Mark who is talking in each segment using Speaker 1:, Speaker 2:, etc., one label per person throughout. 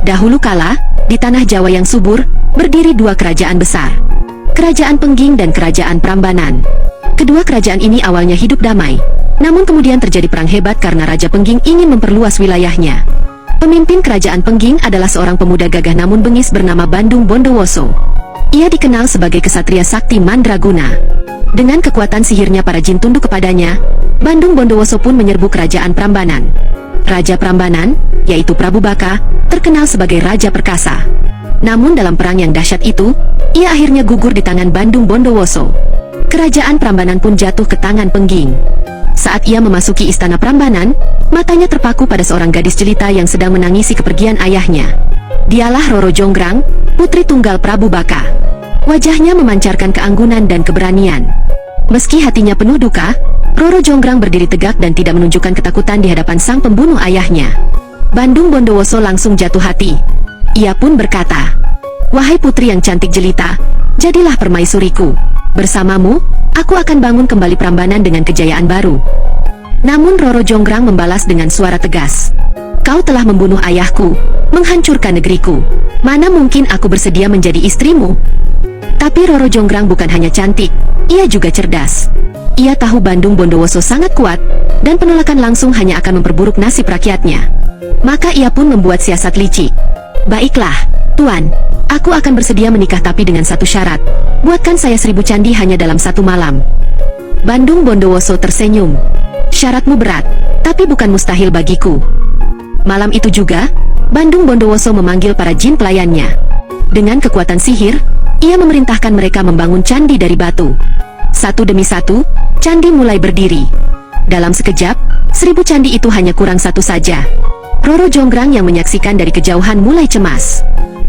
Speaker 1: Dahulu kala, di tanah Jawa yang subur, berdiri dua kerajaan besar. Kerajaan Pengging dan Kerajaan Prambanan. Kedua kerajaan ini awalnya hidup damai, namun kemudian terjadi perang hebat karena Raja Pengging ingin memperluas wilayahnya. Pemimpin Kerajaan Pengging adalah seorang pemuda gagah namun bengis bernama Bandung Bondowoso. Ia dikenal sebagai kesatria sakti mandraguna. Dengan kekuatan sihirnya para jin tunduk kepadanya, Bandung Bondowoso pun menyerbu Kerajaan Prambanan. Raja Prambanan, yaitu Prabu Baka, terkenal sebagai raja perkasa. Namun dalam perang yang dahsyat itu, ia akhirnya gugur di tangan Bandung Bondowoso. Kerajaan Prambanan pun jatuh ke tangan Pengging. Saat ia memasuki istana Prambanan, matanya terpaku pada seorang gadis jelita yang sedang menangisi kepergian ayahnya. Dialah Roro Jonggrang, putri tunggal Prabu Baka. Wajahnya memancarkan keanggunan dan keberanian. Meski hatinya penuh duka, Roro Jonggrang berdiri tegak dan tidak menunjukkan ketakutan di hadapan sang pembunuh ayahnya. Bandung Bondowoso langsung jatuh hati. Ia pun berkata, "Wahai putri yang cantik jelita, jadilah permaisuriku. Bersamamu, aku akan bangun kembali Prambanan dengan kejayaan baru." Namun Roro Jonggrang membalas dengan suara tegas, "Kau telah membunuh ayahku, menghancurkan negeriku. Mana mungkin aku bersedia menjadi istrimu?" Tapi Roro Jonggrang bukan hanya cantik, ia juga cerdas. Ia tahu Bandung Bondowoso sangat kuat, dan penolakan langsung hanya akan memperburuk nasib rakyatnya. Maka ia pun membuat siasat licik. "Baiklah, Tuan, aku akan bersedia menikah tapi dengan satu syarat. Buatkan saya 1000 candi hanya dalam satu malam." Bandung Bondowoso tersenyum. "Syaratmu berat, tapi bukan mustahil bagiku." Malam itu juga, Bandung Bondowoso memanggil para jin pelayannya. Dengan kekuatan sihir, ia memerintahkan mereka membangun candi dari batu. Satu demi satu, candi mulai berdiri. Dalam sekejap, 1000 candi itu hanya kurang satu saja. Roro Jonggrang yang menyaksikan dari kejauhan mulai cemas.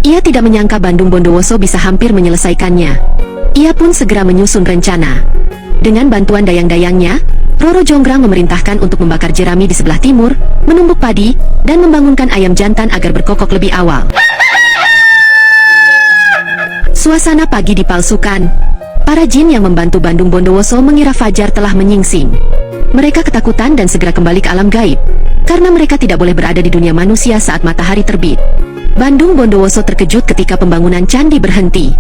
Speaker 1: Ia tidak menyangka Bandung Bondowoso bisa hampir menyelesaikannya. Ia pun segera menyusun rencana. Dengan bantuan dayang-dayangnya, Roro Jonggrang memerintahkan untuk membakar jerami di sebelah timur, menumbuk padi, dan membangunkan ayam jantan agar berkokok lebih awal. Suasana pagi dipalsukan. Para jin yang membantu Bandung Bondowoso mengira fajar telah menyingsing. Mereka ketakutan dan segera kembali ke alam gaib, karena mereka tidak boleh berada di dunia manusia saat matahari terbit. Bandung Bondowoso terkejut ketika pembangunan candi berhenti.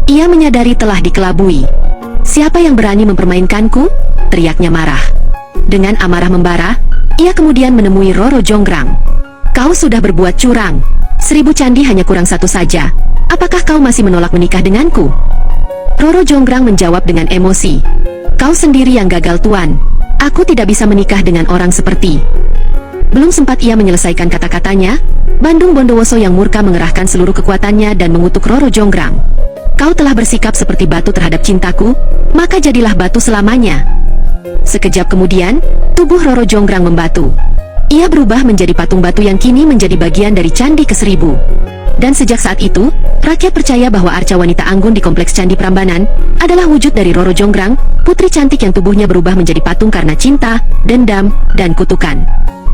Speaker 1: Ia menyadari telah dikelabui. "Siapa yang berani mempermainkanku?" teriaknya marah. Dengan amarah membara, ia kemudian menemui Roro Jonggrang. "Kau sudah berbuat curang. 1000 candi hanya kurang satu saja. Apakah kau masih menolak menikah denganku?" Roro Jonggrang menjawab dengan emosi, "Kau sendiri yang gagal, Tuan. Aku tidak bisa menikah dengan orang seperti..." Belum sempat ia menyelesaikan kata-katanya, Bandung Bondowoso yang murka mengerahkan seluruh kekuatannya dan mengutuk Roro Jonggrang. "Kau telah bersikap seperti batu terhadap cintaku, maka jadilah batu selamanya." Sekejap kemudian, tubuh Roro Jonggrang membatu. Ia berubah menjadi patung batu yang kini menjadi bagian dari Candi ke-1000. Dan sejak saat itu, rakyat percaya bahwa arca wanita anggun di kompleks Candi Prambanan adalah wujud dari Roro Jonggrang, putri cantik yang tubuhnya berubah menjadi patung karena cinta, dendam, dan kutukan.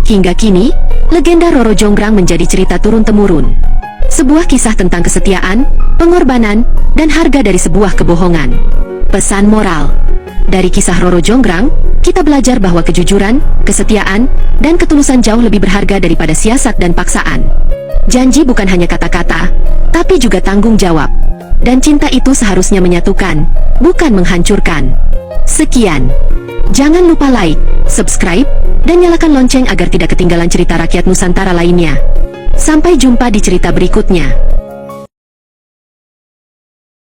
Speaker 1: Hingga kini, legenda Roro Jonggrang menjadi cerita turun-temurun. Sebuah kisah tentang kesetiaan, pengorbanan, dan harga dari sebuah kebohongan. Pesan moral. Dari kisah Roro Jonggrang, kita belajar bahwa kejujuran, kesetiaan, dan ketulusan jauh lebih berharga daripada siasat dan paksaan. Janji bukan hanya kata-kata, tapi juga tanggung jawab. Dan cinta itu seharusnya menyatukan, bukan menghancurkan. Sekian. Jangan lupa like, subscribe, dan nyalakan lonceng agar tidak ketinggalan cerita rakyat Nusantara lainnya. Sampai jumpa di cerita berikutnya.